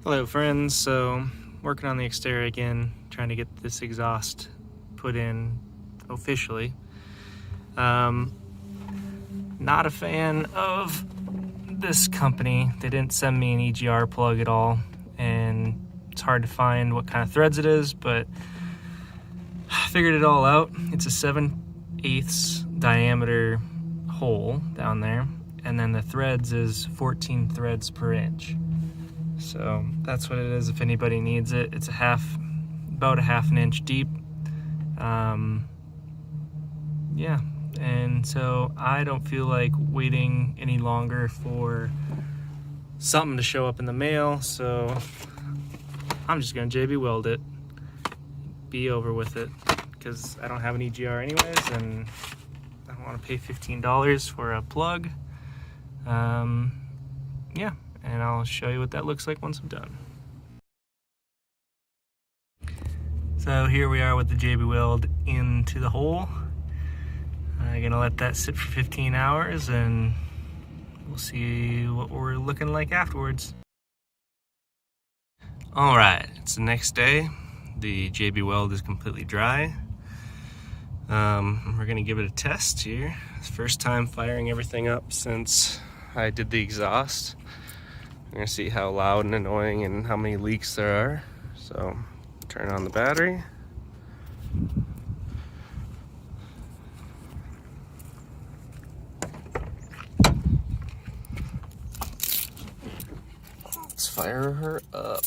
Hello friends, so working on the exterior again, trying to get this exhaust put in officially. Not a fan of this company. They didn't send me an EGR plug at all, and it's hard to find what kind of threads it is, but I figured it all out. It's a 7/8 diameter hole down there, and then the threads is 14 threads per inch. So that's what it is if anybody needs it. It's about a half an inch deep. Yeah, and so I don't feel like waiting any longer for something to show up in the mail, so I'm just gonna JB Weld it, be over with it, because I don't have an EGR anyways, and I don't want to pay $15 for a plug. Yeah, and I'll show you what that looks like once I'm done. So here we are with the JB Weld into the hole. I'm gonna let that sit for 15 hours and we'll see what we're looking like afterwards. All right, it's the next day. The JB Weld is completely dry. We're gonna give it a test here. It's the first time firing everything up since I did the exhaust. We're gonna see how loud and annoying and how many leaks there are. So turn on the battery. Let's fire her up.